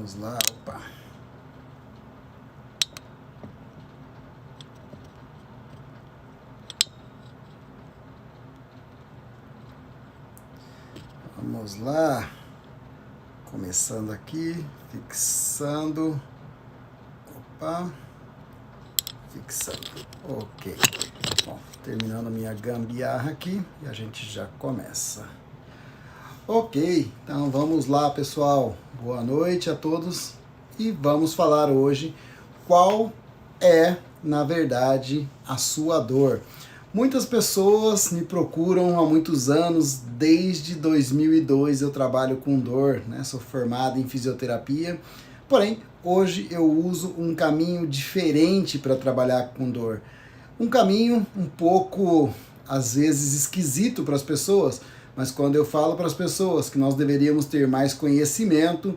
Vamos lá, opa. Vamos lá. Começando aqui, fixando. Opa. Fixando. Ok. Bom, terminando minha gambiarra aqui e a gente já começa. Ok, então vamos lá, pessoal. Boa noite a todos e vamos falar hoje qual é, na verdade, a sua dor. Muitas pessoas me procuram há muitos anos, desde 2002 eu trabalho com dor, né? Sou formado em fisioterapia, porém hoje eu uso um caminho diferente para trabalhar com dor. Um caminho um pouco, às vezes, esquisito para as pessoas, mas quando eu falo para as pessoas que nós deveríamos ter mais conhecimento,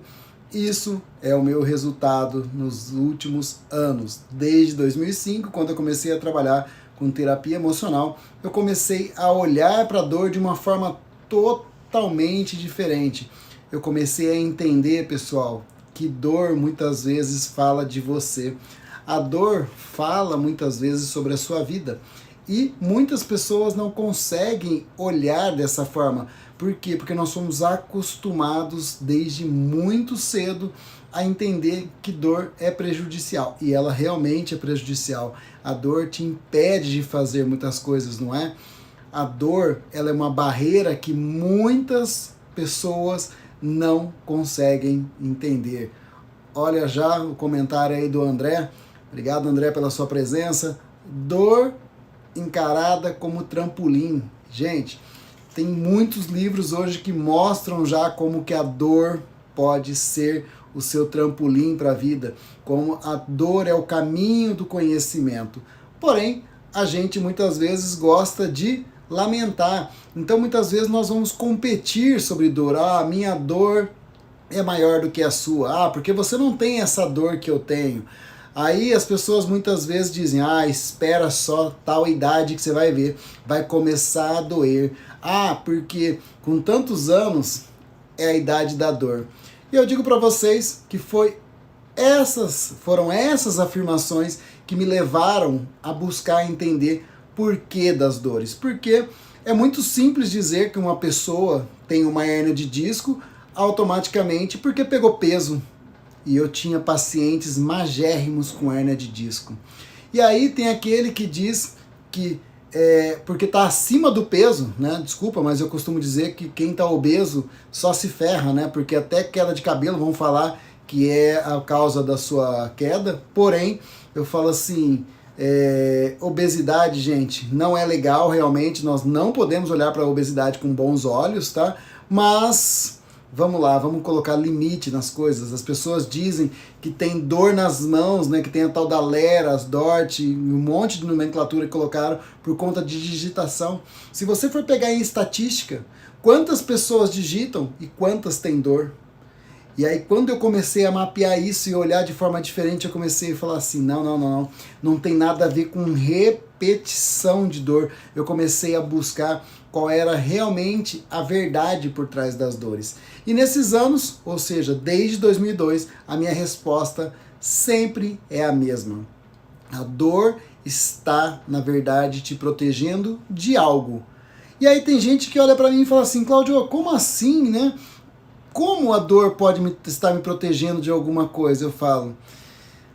isso é o meu resultado nos últimos anos. Desde 2005, quando eu comecei a trabalhar com terapia emocional, eu comecei a olhar para a dor de uma forma totalmente diferente. Eu comecei a entender, pessoal, que dor muitas vezes fala de você. A dor fala muitas vezes sobre a sua vida. E muitas pessoas não conseguem olhar dessa forma. Por quê? Porque nós somos acostumados desde muito cedo a entender que dor é prejudicial. E ela realmente é prejudicial. A dor te impede de fazer muitas coisas, não é? A dor, ela é uma barreira que muitas pessoas não conseguem entender. Olha já o comentário aí do André. Obrigado, André, pela sua presença. Dor encarada como trampolim. Gente, tem muitos livros hoje que mostram já como que a dor pode ser o seu trampolim para a vida, como a dor é o caminho do conhecimento. Porém, a gente muitas vezes gosta de lamentar. Então, muitas vezes nós vamos competir sobre dor. Ah, minha dor é maior do que a sua. Ah, porque você não tem essa dor que eu tenho. Aí as pessoas muitas vezes dizem, ah, espera só tal idade que você vai ver, vai começar a doer. Ah, porque com tantos anos é a idade da dor. E eu digo para vocês que foram essas afirmações que me levaram a buscar entender porquê das dores. Porque é muito simples dizer que uma pessoa tem uma hérnia de disco automaticamente porque pegou peso. E eu tinha pacientes magérrimos com hérnia de disco. E aí tem aquele que diz que porque está acima do peso, né? Desculpa, mas eu costumo dizer que quem está obeso só se ferra, né? Porque até queda de cabelo vão falar que é a causa da sua queda. Porém, eu falo assim, obesidade, gente, não é legal realmente. Nós não podemos olhar para a obesidade com bons olhos, tá? Mas vamos lá, vamos colocar limite nas coisas. As pessoas dizem que tem dor nas mãos, né, que tem a tal da Lera, as DORT, um monte de nomenclatura que colocaram por conta de digitação. Se você for pegar em estatística, quantas pessoas digitam e quantas têm dor? E aí quando eu comecei a mapear isso e olhar de forma diferente, eu comecei a falar assim, não tem nada a ver com repetição de dor. Eu comecei a buscar qual era realmente a verdade por trás das dores. E nesses anos, ou seja, desde 2002, a minha resposta sempre é a mesma. A dor está, na verdade, te protegendo de algo. E aí tem gente que olha para mim e fala assim, Cláudio, como assim, né? Como a dor pode estar me protegendo de alguma coisa? Eu falo,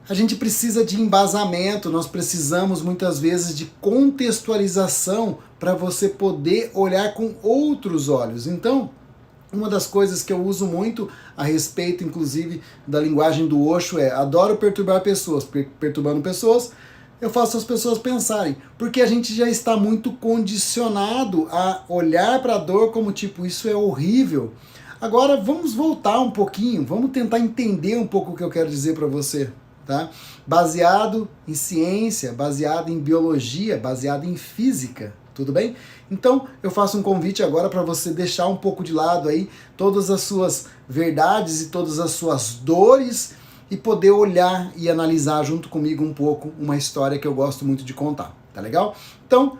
a gente precisa de embasamento, nós precisamos muitas vezes de contextualização para você poder olhar com outros olhos. Então, uma das coisas que eu uso muito a respeito, inclusive, da linguagem do Osho é adoro perturbar pessoas, perturbando pessoas, eu faço as pessoas pensarem, porque a gente já está muito condicionado a olhar para a dor como tipo, isso é horrível. Agora vamos voltar um pouquinho, vamos tentar entender um pouco o que eu quero dizer para você, tá? Baseado em ciência, baseado em biologia, baseado em física, tudo bem? Então eu faço um convite agora para você deixar um pouco de lado aí todas as suas verdades e todas as suas dores e poder olhar e analisar junto comigo um pouco uma história que eu gosto muito de contar, tá legal? Então,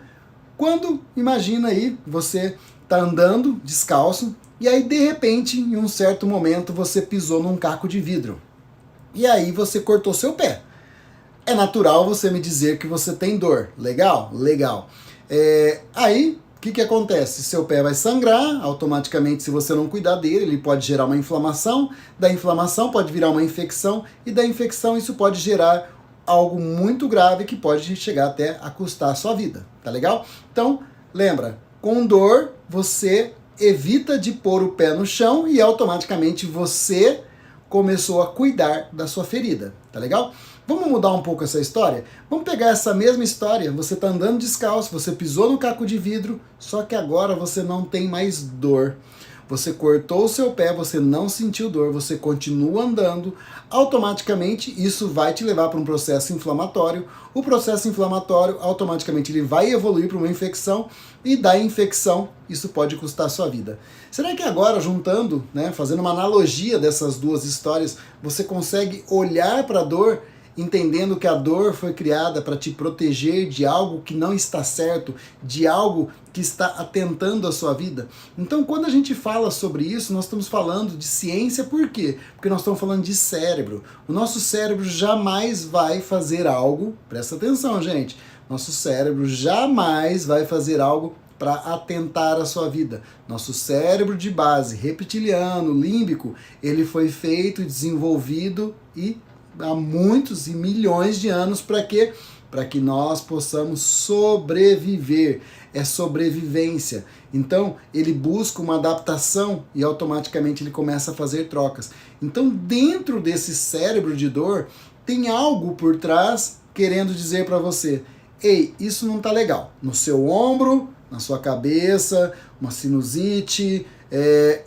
imagina aí, você tá andando descalço, E aí, de repente, em um certo momento, você pisou num caco de vidro. E aí você cortou seu pé. É natural você me dizer que você tem dor. Legal? Legal. Aí, o que acontece? Seu pé vai sangrar, automaticamente, se você não cuidar dele, ele pode gerar uma inflamação, da inflamação pode virar uma infecção, e da infecção isso pode gerar algo muito grave que pode chegar até a custar a sua vida, tá legal? Então, lembra, com dor, você evita de pôr o pé no chão e automaticamente você começou a cuidar da sua ferida, tá legal? Vamos mudar um pouco essa história? Vamos pegar essa mesma história, você está andando descalço, você pisou no caco de vidro, só que agora você não tem mais dor. Você cortou o seu pé, você não sentiu dor, você continua andando, automaticamente isso vai te levar para um processo inflamatório. O processo inflamatório, automaticamente, ele vai evoluir para uma infecção, e da infecção, isso pode custar a sua vida. Será que agora, juntando, né, fazendo uma analogia dessas duas histórias, você consegue olhar para a dor entendendo que a dor foi criada para te proteger de algo que não está certo, de algo que está atentando à sua vida? Então, quando a gente fala sobre isso, nós estamos falando de ciência, por quê? Porque nós estamos falando de cérebro. O nosso cérebro jamais vai fazer algo, presta atenção, gente, nosso cérebro jamais vai fazer algo para atentar à sua vida. Nosso cérebro de base, reptiliano, límbico, ele foi feito e desenvolvido e há muitos e milhões de anos para quê? Para que nós possamos sobreviver. É sobrevivência. Então, ele busca uma adaptação e automaticamente ele começa a fazer trocas. Então, dentro desse cérebro de dor, tem algo por trás querendo dizer para você: ei, isso não tá legal. No seu ombro, na sua cabeça, uma sinusite.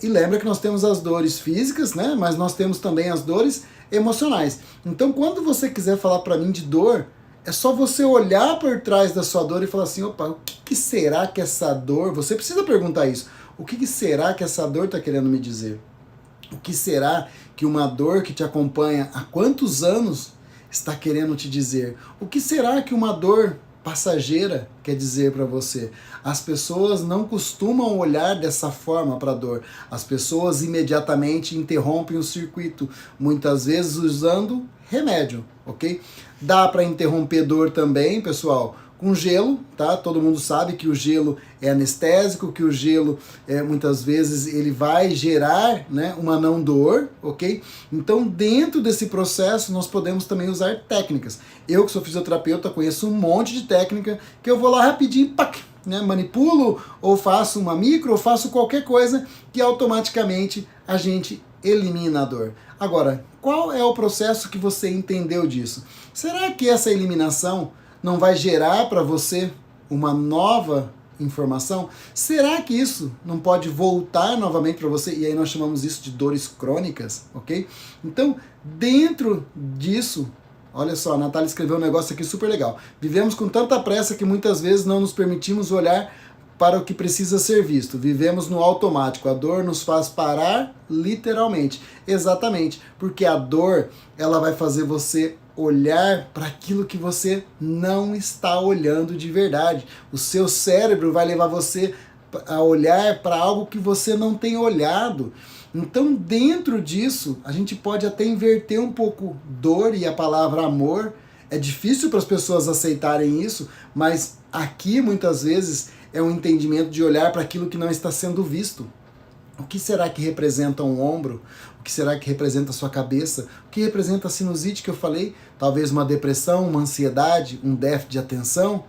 E lembra que nós temos as dores físicas, né? Mas nós temos também as dores emocionais. Então, quando você quiser falar para mim de dor, é só você olhar por trás da sua dor e falar assim: opa, o que será que essa dor... Você precisa perguntar isso. O que será que essa dor está querendo me dizer? O que será que uma dor que te acompanha há quantos anos está querendo te dizer? O que será que uma dor passageira quer dizer para você? As pessoas não costumam olhar dessa forma para a dor. As pessoas imediatamente interrompem o circuito, muitas vezes usando remédio, ok? Dá para interromper dor também, pessoal, com gelo, tá? Todo mundo sabe que o gelo é anestésico, que o gelo muitas vezes ele vai gerar, né, uma não dor, ok? Então, dentro desse processo, nós podemos também usar técnicas. Eu, que sou fisioterapeuta, conheço um monte de técnica que eu vou lá rapidinho, pac, né, manipulo, ou faço uma micro, ou faço qualquer coisa que automaticamente a gente elimina a dor. Agora, qual é o processo que você entendeu disso? Será que essa eliminação não vai gerar para você uma nova informação? Será que isso não pode voltar novamente para você? E aí nós chamamos isso de dores crônicas, ok? Então, dentro disso, olha só, a Natália escreveu um negócio aqui super legal. Vivemos com tanta pressa que muitas vezes não nos permitimos olhar para o que precisa ser visto. Vivemos no automático. A dor nos faz parar literalmente. Exatamente, porque a dor, ela vai fazer você olhar para aquilo que você não está olhando de verdade. O seu cérebro vai levar você a olhar para algo que você não tem olhado. Então, dentro disso, a gente pode até inverter um pouco dor e a palavra amor. É difícil para as pessoas aceitarem isso, mas aqui, muitas vezes, é um entendimento de olhar para aquilo que não está sendo visto. O que será que representa um ombro? O que será que representa a sua cabeça? O que representa a sinusite que eu falei? Talvez uma depressão, uma ansiedade, um déficit de atenção,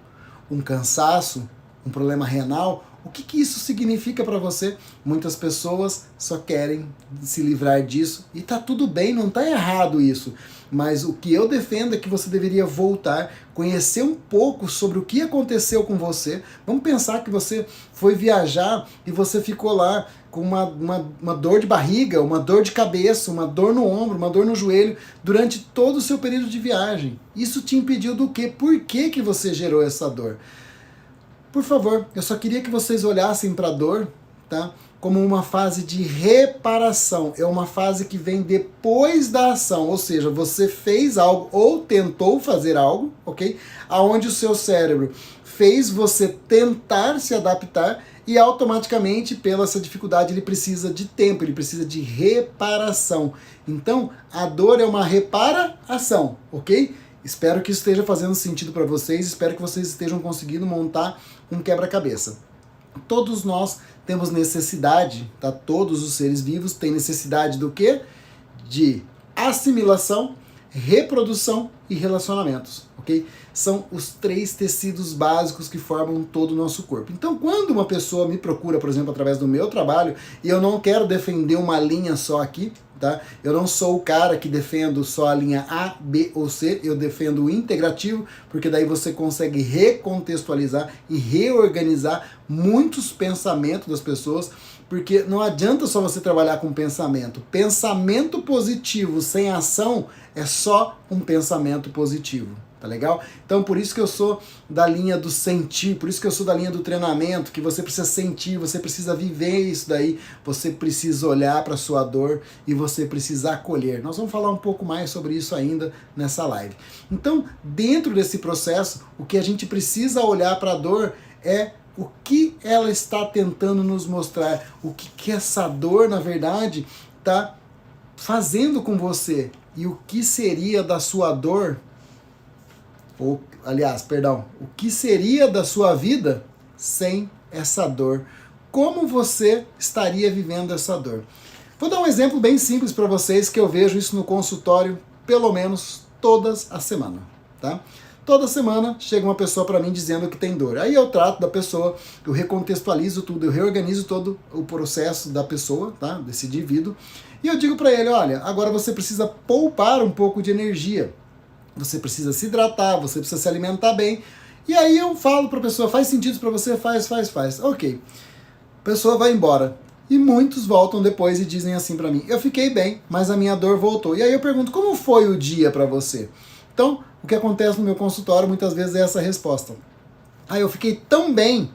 um cansaço, um problema renal. O que isso significa para você? Muitas pessoas só querem se livrar disso e tá tudo bem, não tá errado isso. Mas o que eu defendo é que você deveria voltar, conhecer um pouco sobre o que aconteceu com você. Vamos pensar que você foi viajar e você ficou lá com uma dor de barriga, uma dor de cabeça, uma dor no ombro, uma dor no joelho, durante todo o seu período de viagem. Isso te impediu do quê? Por que você gerou essa dor? Por favor, eu só queria que vocês olhassem para a dor, tá, como uma fase de reparação. É uma fase que vem depois da ação, ou seja, você fez algo ou tentou fazer algo, ok? Aonde o seu cérebro fez você tentar se adaptar e automaticamente, pela essa dificuldade, ele precisa de tempo, ele precisa de reparação. Então, a dor é uma reparação, ok? Espero que isso esteja fazendo sentido para vocês, espero que vocês estejam conseguindo montar um quebra-cabeça. Todos nós temos necessidade, tá? Todos os seres vivos têm necessidade do quê? De assimilação, reprodução e relacionamentos, ok? São os 3 tecidos básicos que formam todo o nosso corpo. Então, quando uma pessoa me procura, por exemplo, através do meu trabalho, e eu não quero defender uma linha só aqui, tá? Eu não sou o cara que defendo só a linha A, B ou C, eu defendo o integrativo, porque daí você consegue recontextualizar e reorganizar muitos pensamentos das pessoas, porque não adianta só você trabalhar com pensamento. Pensamento positivo sem ação é só um pensamento positivo, tá legal? Então por isso que eu sou da linha do sentir, por isso que eu sou da linha do treinamento, que você precisa sentir, você precisa viver isso daí, você precisa olhar para sua dor e você precisa acolher. Nós vamos falar um pouco mais sobre isso ainda nessa live. Então, dentro desse processo, o que a gente precisa olhar para a dor é o que ela está tentando nos mostrar, o que essa dor, na verdade, está fazendo com você e o que seria da sua dor, ou, aliás, perdão, o que seria da sua vida sem essa dor? Como você estaria vivendo essa dor? Vou dar um exemplo bem simples para vocês, que eu vejo isso no consultório pelo menos todas as semanas, tá? Toda semana chega uma pessoa para mim dizendo que tem dor. Aí eu trato da pessoa, eu recontextualizo tudo, eu reorganizo todo o processo da pessoa, tá? Desse indivíduo. E eu digo para ele, olha, agora você precisa poupar um pouco de energia. Você precisa se hidratar, você precisa se alimentar bem. E aí eu falo para a pessoa, faz sentido para você? Faz. Ok. A pessoa vai embora. E muitos voltam depois e dizem assim para mim, eu fiquei bem, mas a minha dor voltou. E aí eu pergunto, como foi o dia para você? Então, o que acontece no meu consultório muitas vezes é essa resposta. Eu fiquei tão bem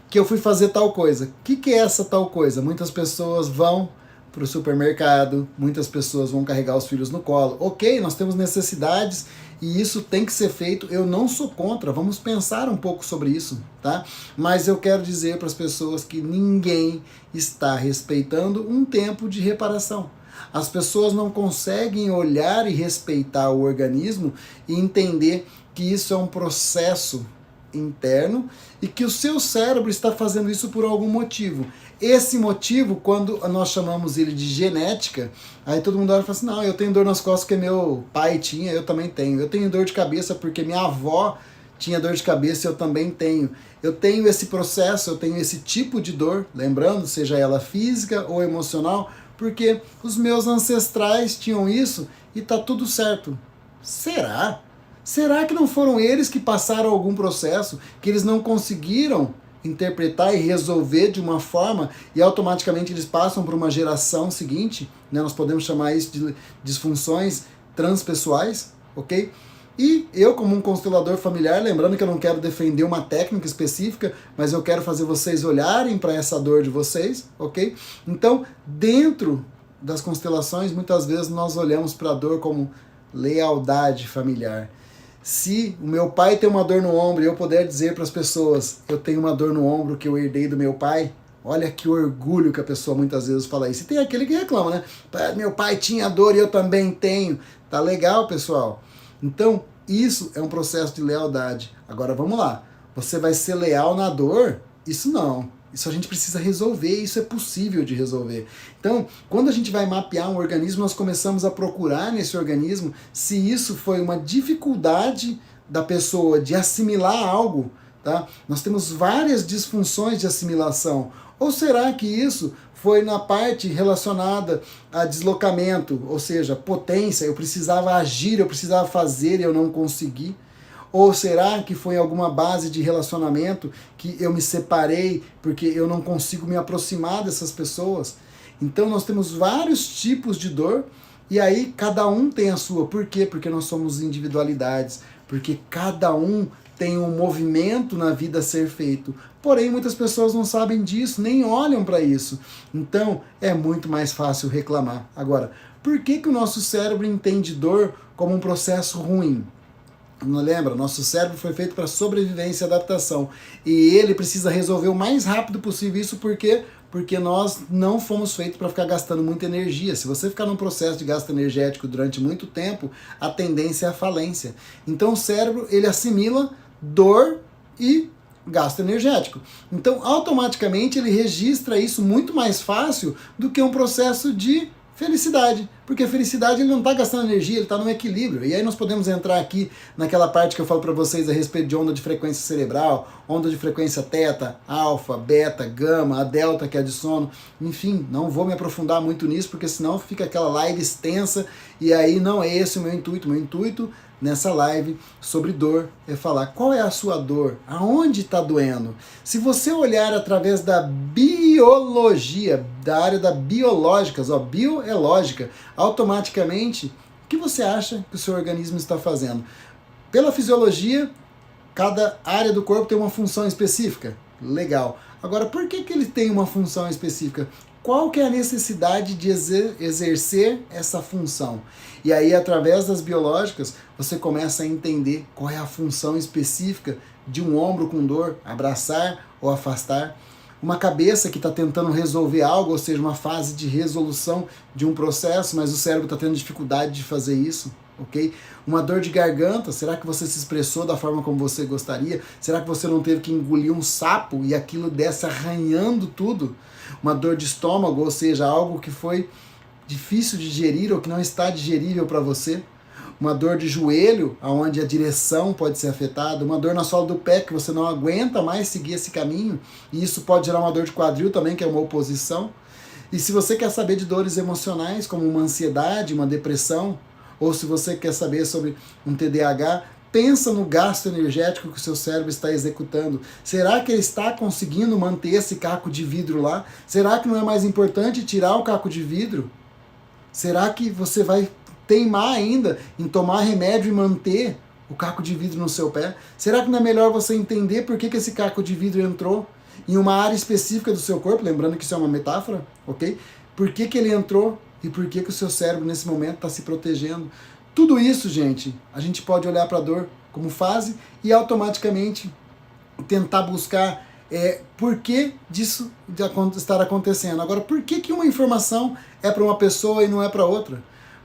que eu fui fazer tal coisa. O que é essa tal coisa? Muitas pessoas vão para o supermercado, muitas pessoas vão carregar os filhos no colo. Ok, nós temos necessidades e isso tem que ser feito. Eu não sou contra, vamos pensar um pouco sobre isso, tá? Mas eu quero dizer para as pessoas que ninguém está respeitando um tempo de reparação. As pessoas não conseguem olhar e respeitar o organismo e entender que isso é um processo interno e que o seu cérebro está fazendo isso por algum motivo. Esse motivo, quando nós chamamos ele de genética, aí todo mundo olha e fala assim, não, eu tenho dor nas costas porque meu pai tinha, eu também tenho. Eu tenho dor de cabeça porque minha avó tinha dor de cabeça e eu também tenho. Eu tenho esse processo, eu tenho esse tipo de dor, lembrando, seja ela física ou emocional, porque os meus ancestrais tinham isso e tá tudo certo. Será? Será que não foram eles que passaram algum processo que eles não conseguiram interpretar e resolver de uma forma e automaticamente eles passam para uma geração seguinte? Né? Nós podemos chamar isso de disfunções transpessoais, ok? E eu, como um constelador familiar, lembrando que eu não quero defender uma técnica específica, mas eu quero fazer vocês olharem para essa dor de vocês, ok? Então, dentro das constelações, muitas vezes nós olhamos para a dor como lealdade familiar. Se o meu pai tem uma dor no ombro e eu puder dizer para as pessoas, eu tenho uma dor no ombro que eu herdei do meu pai, olha que orgulho que a pessoa muitas vezes fala isso. E tem aquele que reclama, né? Meu pai tinha dor e eu também tenho. Tá legal, pessoal? Então, isso é um processo de lealdade. Agora, vamos lá. Você vai ser leal na dor? Isso não. Isso a gente precisa resolver, isso é possível de resolver. Então, quando a gente vai mapear um organismo, nós começamos a procurar nesse organismo se isso foi uma dificuldade da pessoa de assimilar algo, tá? Nós temos várias disfunções de assimilação. Ou será que isso foi na parte relacionada a deslocamento, ou seja, potência, eu precisava agir, eu precisava fazer e eu não consegui? Ou será que foi alguma base de relacionamento que eu me separei porque eu não consigo me aproximar dessas pessoas? Então nós temos vários tipos de dor e aí cada um tem a sua. Por quê? Porque nós somos individualidades, porque cada um tem um movimento na vida a ser feito. Porém, muitas pessoas não sabem disso, nem olham para isso. Então, é muito mais fácil reclamar. Agora, por que o nosso cérebro entende dor como um processo ruim? Não lembra? Nosso cérebro foi feito para sobrevivência e adaptação. E ele precisa resolver o mais rápido possível isso, porque nós não fomos feitos para ficar gastando muita energia. Se você ficar num processo de gasto energético durante muito tempo, a tendência é a falência. Então o cérebro, ele assimila dor e gasto energético. Então, automaticamente, ele registra isso muito mais fácil do que um processo de felicidade, porque a felicidade ele não está gastando energia, ele está no equilíbrio. E aí nós podemos entrar aqui naquela parte que eu falo para vocês a respeito de onda de frequência cerebral, onda de frequência teta, alfa, beta, gama, a delta que é a de sono. Enfim, não vou me aprofundar muito nisso, porque senão fica aquela live extensa e aí não é esse o meu intuito. Meu intuito nessa live sobre dor é falar qual é a sua dor, aonde está doendo. Se você olhar através da biologia, da área da biológicas, bio é lógica, automaticamente, o que você acha que o seu organismo está fazendo? Pela fisiologia, cada área do corpo tem uma função específica. Legal. Agora, por que ele tem uma função específica? Qual que é a necessidade de exercer essa função? E aí, através das biológicas, você começa a entender qual é a função específica de um ombro com dor, abraçar ou afastar. Uma cabeça que está tentando resolver algo, ou seja, uma fase de resolução de um processo, mas o cérebro está tendo dificuldade de fazer isso, ok? Uma dor de garganta, será que você se expressou da forma como você gostaria? Será que você não teve que engolir um sapo e aquilo desce arranhando tudo? Uma dor de estômago, ou seja, algo que foi difícil de digerir ou que não está digerível para você. Uma dor de joelho, onde a direção pode ser afetada. Uma dor na sola do pé, que você não aguenta mais seguir esse caminho. E isso pode gerar uma dor de quadril também, que é uma oposição. E se você quer saber de dores emocionais, como uma ansiedade, uma depressão, ou se você quer saber sobre um TDAH, pensa no gasto energético que o seu cérebro está executando. Será que ele está conseguindo manter esse caco de vidro lá? Será que não é mais importante tirar o caco de vidro? Será que você vai teimar ainda em tomar remédio e manter o caco de vidro no seu pé? Será que não é melhor você entender por que esse caco de vidro entrou em uma área específica do seu corpo? Lembrando que isso é uma metáfora, ok? Por que ele entrou e por que o seu cérebro nesse momento está se protegendo? Tudo isso, gente, a gente pode olhar para a dor como fase e automaticamente tentar buscar por que disso estar acontecendo. Agora, por que uma informação é para uma pessoa e não é para outra?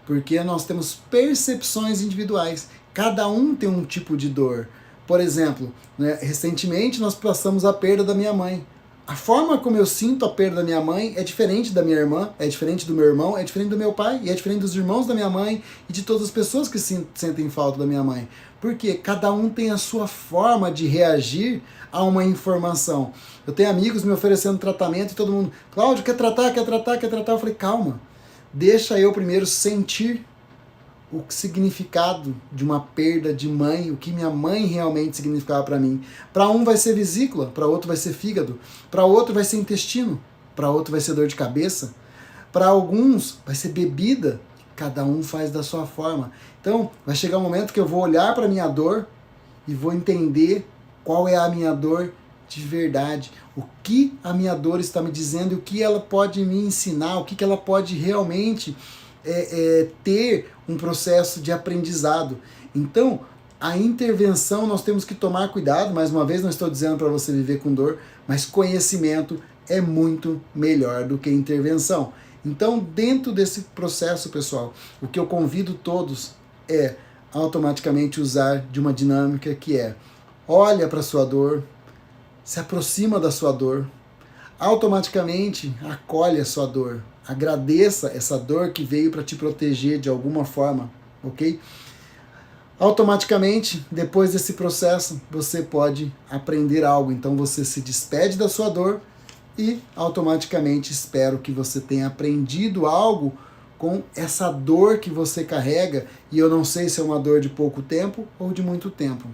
Porque nós temos percepções individuais. Cada um tem um tipo de dor. Por exemplo, né, recentemente nós passamos a perda da minha mãe. A forma como eu sinto a perda da minha mãe é diferente da minha irmã, é diferente do meu irmão, é diferente do meu pai, e é diferente dos irmãos da minha mãe e de todas as pessoas que sentem falta da minha mãe. Porque cada um tem a sua forma de reagir a uma informação. Eu tenho amigos me oferecendo tratamento e todo mundo, Cláudio, quer tratar, quer tratar, quer tratar? Eu falei, calma, deixa eu primeiro sentir o significado de uma perda de mãe, o que minha mãe realmente significava para mim. Para um vai ser vesícula, para outro vai ser fígado, para outro vai ser intestino, para outro vai ser dor de cabeça, para alguns vai ser bebida, cada um faz da sua forma. Então, vai chegar um momento que eu vou olhar para minha dor e vou entender qual é a minha dor de verdade, o que a minha dor está me dizendo e o que ela pode me ensinar, o que ela pode realmente ter um processo de aprendizado. Então, a intervenção nós temos que tomar cuidado, mais uma vez não estou dizendo para você viver com dor, mas conhecimento é muito melhor do que intervenção. Então, dentro desse processo, pessoal, o que eu convido todos é automaticamente usar de uma dinâmica que é: olha para a sua dor, se aproxima da sua dor, automaticamente acolhe a sua dor, agradeça essa dor que veio para te proteger de alguma forma, ok? Automaticamente, depois desse processo, você pode aprender algo. Então você se despede da sua dor e automaticamente espero que você tenha aprendido algo com essa dor que você carrega. E eu não sei se é uma dor de pouco tempo ou de muito tempo.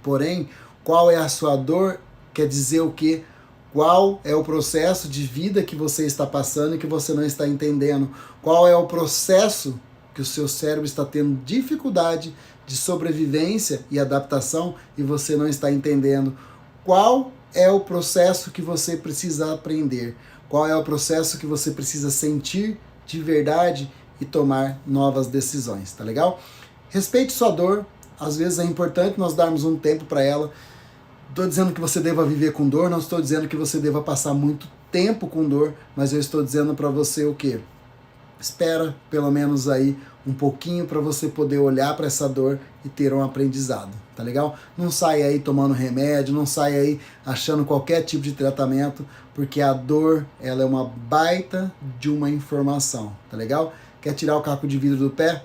Porém, qual é a sua dor quer dizer o quê? Qual é o processo de vida que você está passando e que você não está entendendo? Qual é o processo que o seu cérebro está tendo dificuldade de sobrevivência e adaptação e você não está entendendo? Qual é o processo que você precisa aprender? Qual é o processo que você precisa sentir de verdade e tomar novas decisões, tá legal? Respeite sua dor, Às vezes é importante nós darmos um tempo para ela. Estou dizendo que você deva viver com dor, não estou dizendo que você deva passar muito tempo com dor, mas eu estou dizendo para você o quê? Espera pelo menos aí um pouquinho para você poder olhar para essa dor e ter um aprendizado, tá legal? Não sai aí tomando remédio, não sai aí achando qualquer tipo de tratamento, porque a dor, ela é uma baita de uma informação, tá legal? Quer tirar o caco de vidro do pé?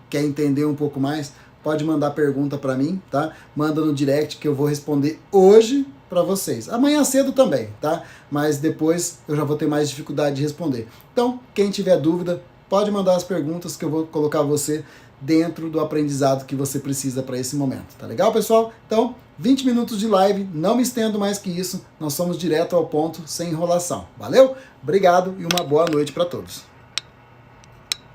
Quer entender um pouco mais? Pode mandar pergunta para mim, tá? Manda no direct que eu vou responder hoje para vocês. Amanhã cedo também, tá? Mas depois eu já vou ter mais dificuldade de responder. Então, quem tiver dúvida, pode mandar as perguntas que eu vou colocar você dentro do aprendizado que você precisa para esse momento. Tá legal, pessoal? Então, 20 minutos de live, não me estendo mais que isso. Nós somos direto ao ponto, sem enrolação. Valeu? Obrigado e uma boa noite para todos.